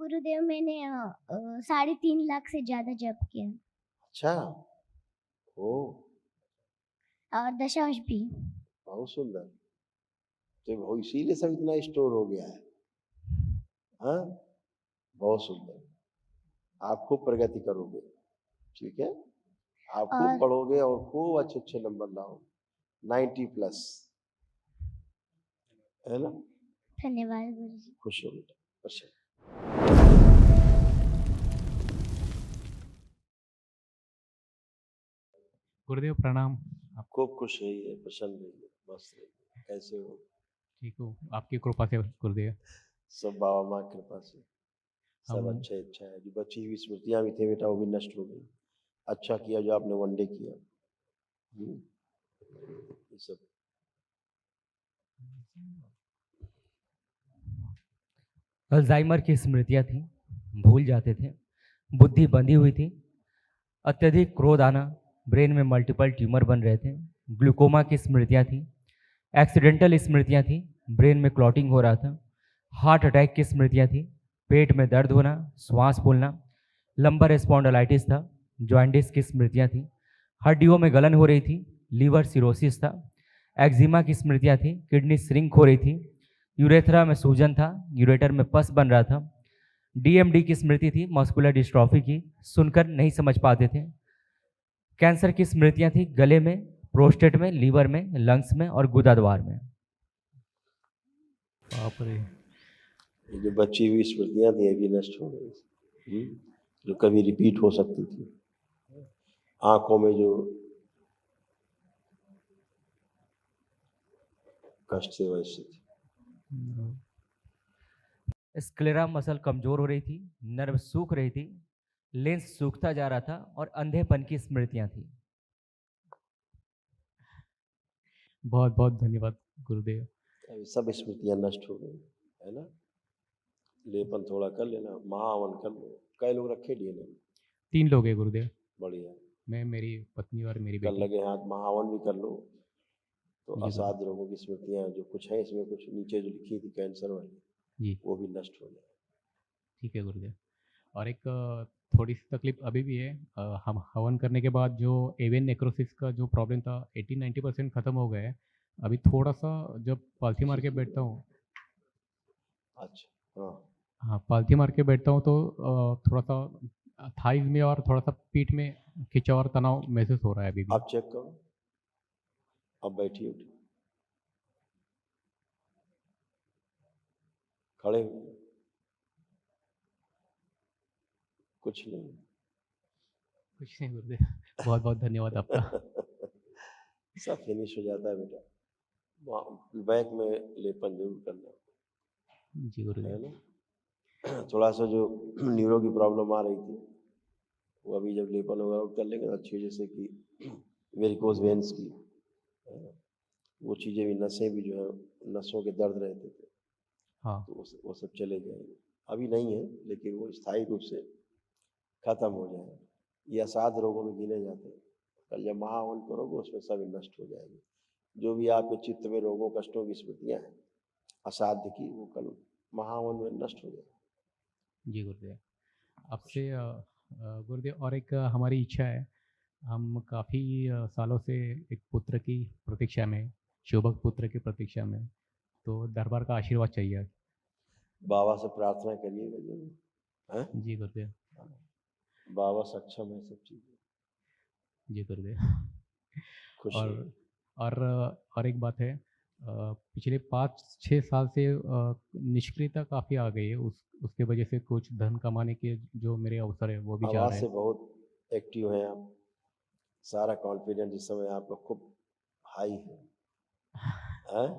गुरुदेव मैंने 3.5 लाख से ज़्यादा जप किया अच्छा, ओ और दशांश भी। बहुत सुंदर। तो वो इसीलिए सब इतना स्टोर हो गया है। हाँ, बहुत सुंदर। आप खूब प्रगति करोगे, ठीक है? आप खूब और पढ़ोगे और खूब अच्छे-अच्छे नंबर लाओगे, 90 प्लस, है ना? धन्यवाद गुरुजी। खुश हो बेटा, अच्छा। गुरुदेव प्रणाम। आप खूब खुश रहिए, प्रसन्न रहिए, मस्त रहिए। कैसे हो? ठीक हो? आपकी कृपा से गुरुदेव। सब बाबा माँ की कृपा से सब हम अच्छा है। जो बची हुई स्मृतियाँ भी थी बेटा, वो भी नष्ट हो गई। अच्छा किया जो आपने वनडे किया। ये सब अल्जाइमर की स्मृतियाँ थी, भूल जाते थे, बुद्धि बंधी हुई थी, अत्यधिक क्रोध आना, ब्रेन में मल्टीपल ट्यूमर बन रहे थे, ग्लूकोमा की स्मृतियाँ थी, एक्सीडेंटल स्मृतियाँ थी, ब्रेन में क्लॉटिंग हो रहा था, हार्ट अटैक की स्मृतियाँ थी, पेट में दर्द होना, श्वास फूलना, लंबर स्पॉन्डिलाइटिस था, जॉइंटिस की स्मृतियाँ थी, हड्डियों में गलन हो रही थी, लीवर सिरोसिस था, एक्जिमा की स्मृतियाँ थी, किडनी श्रिंक हो रही थी, यूरेथ्रा में सूजन था, यूरेटर में पस बन रहा था, डीएमडी की स्मृति थी, मस्कुलर डिस्ट्रॉफी की, सुनकर नहीं समझ पाते थे, कैंसर की स्मृतियाँ थी, गले में, प्रोस्टेट में, लीवर में, लंग्स में और गुदाद्वार में। बाप रे। ये जो बची हुई स्मृतियाँ थी, ये भी नष्ट हो गई। जो कभी रिपीट हो सकती थी। आंखों में जो कष्ट से वैसे थी। स्क्लेरा मसल कमजोर हो रही थी, नर्व सूख रही थी, लेंस सूखता जा रहा था और अंधेपन की स्मृतियां थी। बहुत बहुत धन्यवाद गुरुदेव। अभी सब स्मृतियाँ नष्ट हो गई, है ना? लेपन थोड़ा कर लेना, महावन कर लो। कई लोग रखे डीएनए में। 3 लोग हैं गुरुदेव, बढ़िया। मैं, मेरी पत्नी और मेरी कर बेटी। लगे हाथ, महावन भी कर लो तो जी गुरु असाध्य रोगों की स्मृतियाँ जो कुछ है इसमें, कुछ नीचे जो लिखी थी कैंसर वाली, जी, वो भी नष्ट हो जाए। ठीक है गुरुदेव। और एक थोड़ी सी तकलीफ अभी भी है। हम हवन करने के बाद जो एवियन नेक्रोसिस का जो प्रॉब्लम था 80-90% ख़त्म हो गया है। अभी थोड़ा सा जब पालथी मार के बैठता हूँ, अच्छा, हाँ। हाँ पालथी मार के बैठता हूँ तो थोड़ा सा थाइज में और थोड़ा सा पीठ में खिंचाव और तनाव महसूस हो रहा है अभी भी। अब चेक करो, अब बैठिए, उठिए, खड़े हुए, कुछ नहीं। कुछ नहीं गुरुदेव, बहुत बहुत धन्यवाद आपका। सब फिनिश हो जाता है बेटा। वहाँ बैक में लेपन जरूर करना, जी है गुरुदेव। ना? थोड़ा सा जो न्यूरो की प्रॉब्लम आ रही थी, वो अभी जब लेपन वगैरह कर लेंगे अच्छी, जैसे कि वेरिकोज वेन्स की, वो चीज़ें भी, नसें भी जो है, नसों के दर्द रहते थे, हाँ तो वो सब चले जाएंगे। अभी नहीं है, लेकिन वो स्थायी रूप से खत्म हो जाएगा। ये असाध्य रोगों में गिने जाते हैं। कल जब महावन करोगे उसमें सब नष्ट हो जाएंगे। जो भी आपके चित्त में रोगों कष्टों की स्मृतियाँ हैं असाध्य की, वो कल महावन में नष्ट हो जाएगी। जी गुरुदेव। आपसे गुरुदेव और एक हमारी इच्छा है। हम काफ़ी सालों से एक पुत्र की प्रतीक्षा में, शोभक पुत्र की प्रतीक्षा में, तो दरबार का आशीर्वाद चाहिए। बाबा से प्रार्थना करिएगा जरूर, हैं? जी गुरुदेव। बाबा सक्षम है सब चीज़ें। जी गुरुदेव। खुश और रहिए। और एक बात है, पिछले 5-6 साल से निष्क्रियता काफ़ी आ गई है, उसके वजह से कुछ धन कमाने के जो मेरे अवसर है वो भी जा आवाज़ रहे से हैं। बहुत एक्टिव हैं आप, सारा कॉन्फिडेंस इस समय आपका खूब हाई है, हैं?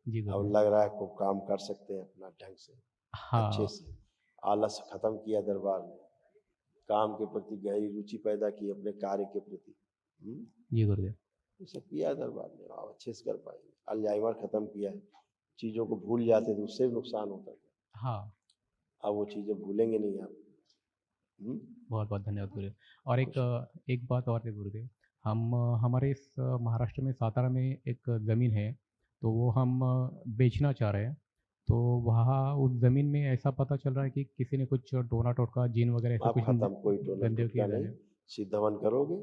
जी अब गुरुदेव। लग रहा है खूब काम कर सकते हैं अपना ढंग से, अच्छे हाँ से। आलस खत्म किया दरबार में, काम के प्रति गहरी रुचि पैदा की, अपने कार्य के प्रति। जी गुरुदेव। ये सब किया है दरबार में, आप अच्छे से कर पाएंगे। अल्जाइमर खत्म किया है, चीज़ों को भूल जाते थे, उससे भी नुकसान होता था। हाँ अब वो चीज़ें भूलेंगे नहीं आप। बहुत बहुत धन्यवाद गुरुदेव। और खुश। एक बात और है गुरुदेव, हम हमारे इस महाराष्ट्र में सातारा में एक ज़मीन है, तो वो हम बेचना चाह रहे हैं। तो वहाँ उस ज़मीन में ऐसा पता चल रहा है कि किसी ने कुछ टोना टोटका जीन वगैरह ऐसा आप कुछ खत्म, कोई टोना गंदे टोटका किया नहीं, है। सीधा हवन करोगे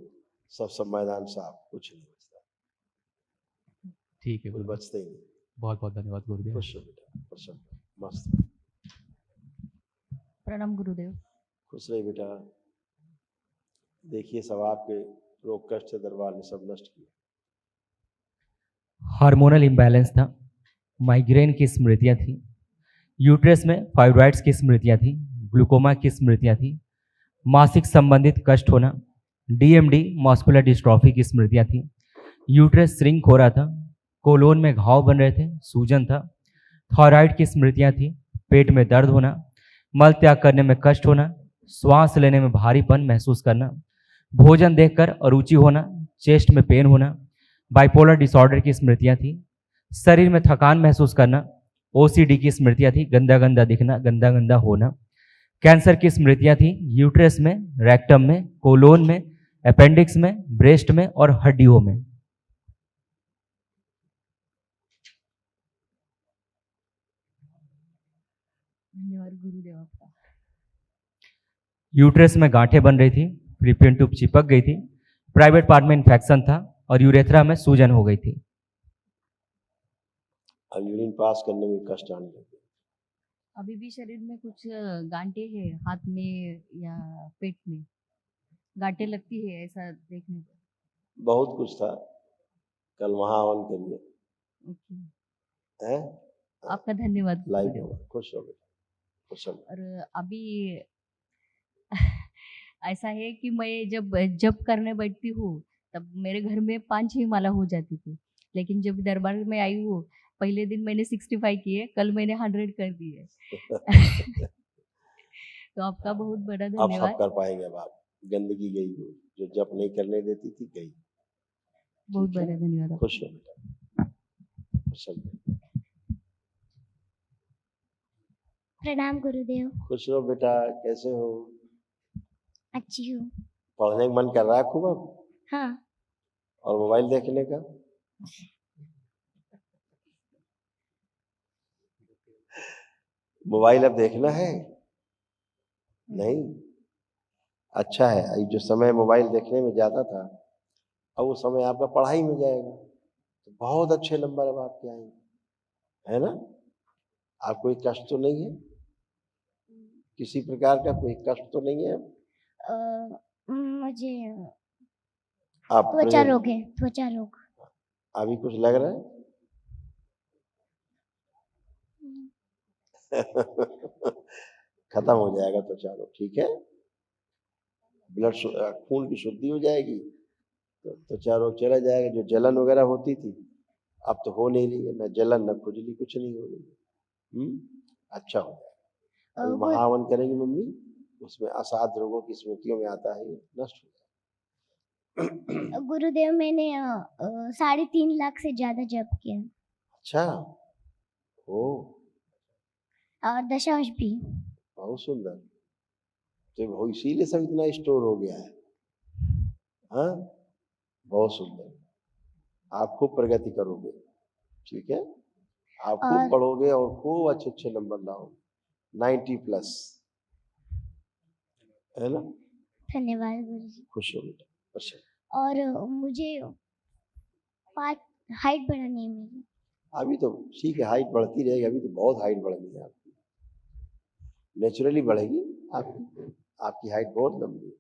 सब मैदान साफ, कुछ नहीं बचता, ठीक है कुछ गुरुदेव, बचता ही नहीं। बहुत बहुत धन्यवाद गुरुदेव। खुश हो बेटा, प्रसन्न, मस्त, प्रणाम गुरुदेव। खुश रहे बेटा। देखिए सब आपके रोग कष्ट से दरबार ने सब नष्ट किया। हार्मोनल इम्बैलेंस था, माइग्रेन की स्मृतियाँ थी, यूट्रस में फाइब्रॉइड्स की स्मृतियाँ थी, ग्लूकोमा की स्मृतियाँ थी, मासिक संबंधित कष्ट होना, डीएमडी मस्कुलर डिस्ट्रॉफी की स्मृतियाँ थी, यूट्रस श्रिंक हो रहा था, कोलोन में घाव बन रहे थे, सूजन था, थायराइड की स्मृतियाँ थी, पेट में दर्द होना, मल त्याग करने में कष्ट होना, श्वास लेने में भारीपन महसूस करना, भोजन देखकर अरुचि होना, चेस्ट में पेन होना, बाइपोलर डिसऑर्डर की स्मृतियाँ थी, शरीर में थकान महसूस करना, ओसीडी की स्मृतियाँ थी, गंदा गंदा दिखना, गंदा गंदा होना, कैंसर की स्मृतियाँ थी, यूट्रस में, रेक्टम में, कोलोन में, अपेंडिक्स में, ब्रेस्ट में और हड्डियों में। धन्यवाद गुरुदेव आपका। यूट्रस में गांठें बन रही थी, फ्लिपियन ट्यूब चिपक गई थी, प्राइवेट पार्ट में इन्फेक्शन था और यूरेथ्रा में सूजन हो गई थी। अब यूरिन पास करने में कष्ट आने लगे। अभी भी शरीर में कुछ गांठें हैं, हाथ में या पेट में गांठें लगती है ऐसा देखने को। बहुत कुछ था, कल वहाँ हवन करिए, ओके, हैं? आपका धन्यवाद लाइव गुरुदेव। होगा, खुश हो बेटा, खुश हो। और अभी ऐसा है कि मैं जब जप करने बैठती हूँ तब मेरे घर में 5-6 माला हो जाती थी, लेकिन जब दरबार में आई हूँ पहले दिन मैंने 65 किए, कल मैंने 100 कर दिए। तो आपका बहुत बड़ा आप सब धन्यवाद। कर पाएंगे। अब आप गंदगी गई हो, जो जप नहीं करने देती थी गई। बहुत ठीक है? बड़ा धन्यवाद आपका। खुश हो बेटा, खुश हो। प्रणाम गुरुदेव। खुश रहो बेटा, कैसे हो? अच्छी हूँ। पढ़ने का मन कर रहा है खूब अब? हाँ। और मोबाइल देखने का? मोबाइल अब देखना है? नहीं, अच्छा है। ये जो समय मोबाइल देखने में जाता था, अब वो समय आपका पढ़ाई में जाएगा, तो बहुत अच्छे नंबर अब आपके आएंगे, है ना? आप कोई कष्ट तो नहीं है, किसी प्रकार का कोई कष्ट तो नहीं है? मुझे आप त्वचा रोग है, त्वचा रोग। अभी कुछ लग रहा है? खत्म हो जाएगा त्वचा रोग, ठीक है? ब्लड खून की शुद्धि हो जाएगी तो त्वचा रोग चला जाएगा। जो जलन वगैरह होती थी अब तो हो नहीं रही है, न जलन न खुजली, कुछ नहीं हो रही है। अच्छा हो जाएगा। अभी महावन करेंगी मम्मी, उसमें असाध रोगों की स्मृतियों में आता है, नष्ट हो जाएगा। गुरुदेव मैंने 3.5 लाख से ज्यादा जप किया। अच्छा, ओ और दशांश भी। बहुत सुंदर। तो वो इसीलिए सब इतना स्टोर हो गया है। हाँ, बहुत सुंदर। आप खूब प्रगति करोगे, ठीक है? आप खूब पढ़ोगे और खूब अच्छे अच्छे नंबर लाओगे, 90+, है ना? धन्यवाद गुरुजी। खुश हो बेटा। अच्छा, और मुझे हाइट बढ़ानी है मेरी। अभी तो ठीक है, हाइट बढ़ती रहेगी। अभी तो बहुत हाइट बढ़ गई है आपकी, नेचुरली बढ़ेगी। आपकी हाइट बहुत लंबी है,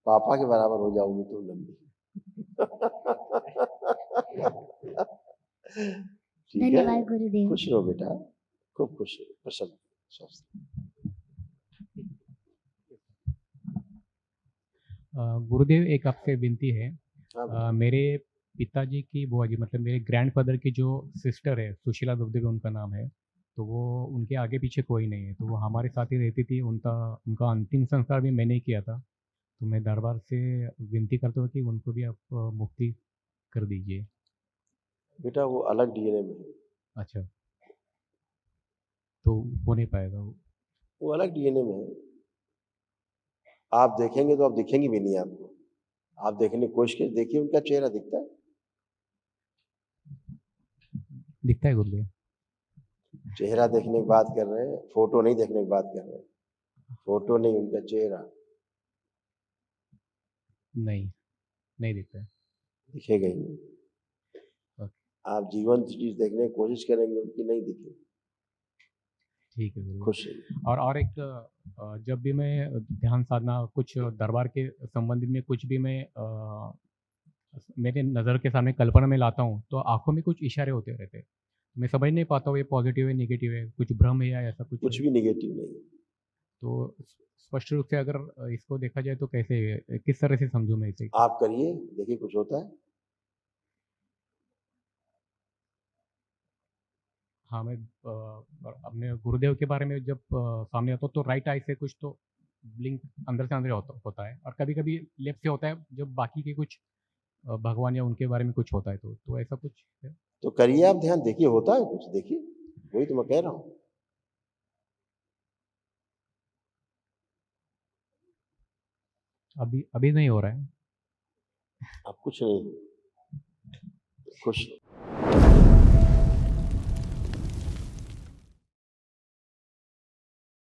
पापा के बराबर हो जाओगी तो लंबी। ठीक है? धन्यवाद गुरुदेव। खुश रहो बेटा, खूब खुश रहो, प्रसन्न, स्वस्थ। गुरुदेव एक आपसे विनती है। हाँ, मेरे पिताजी की बुआ जी, मतलब मेरे ग्रैंडफादर की जो सिस्टर है, सुशीला दुबदेवी उनका नाम है, तो वो उनके आगे पीछे कोई नहीं है, तो वो हमारे साथ ही रहती थी। उनका अंतिम संस्कार भी मैंने ही किया था, तो मैं दरबार से विनती करता हूँ कि उनको भी आप मुक्ति कर दीजिए। बेटा वो अलग डीएनए में है। अच्छा, तो हो नहीं पाएगा वो अलग डीएनए में है। आप देखेंगे तो आप दिखेंगी भी नहीं आपको। आप देखने की कोशिश कीजिए, देखिए उनका चेहरा दिखता है? दिखता है गुरुदेव? चेहरा देखने की बात कर रहे हैं, फोटो नहीं देखने की बात कर रहे हैं। फोटो नहीं, उनका चेहरा नहीं, नहीं दिखता है। दिखेगा ही नहीं। ओके, आप जीवंत चीज देखने की कोशिश करेंगे, उनकी नहीं दिखेगी। ठीक है गुरुदेव। खुश रहिए। और एक जब भी मैं ध्यान साधना कुछ दरबार के संबंधित में कुछ भी मैं मेरे नज़र के सामने कल्पना में लाता हूँ, तो आँखों में कुछ इशारे होते रहते हैं। मैं समझ नहीं पाता हूँ ये पॉजिटिव है, नेगेटिव है, कुछ भ्रम है या ऐसा कुछ कुछ है? भी निगेटिव नहीं है। तो स्पष्ट रूप से अगर इसको देखा जाए तो कैसे किस तरह से समझूँ मैं इसे? आप करिए, देखिए कुछ होता है। हाँ, मैं अपने गुरुदेव के बारे में जब सामने आता हूँ तो राइट आई से कुछ तो ब्लिंक अंदर से अंदर होता है, और कभी-कभी लेफ्ट से होता है जब बाकी के कुछ भगवान या उनके बारे में कुछ होता है तो ऐसा कुछ है? तो करिए आप ध्यान, देखिए होता है कुछ, देखिए। वही तो मैं कह रहा हूँ। अभी नहीं हो रहा है। आप कुछ नहीं, खुश रहो।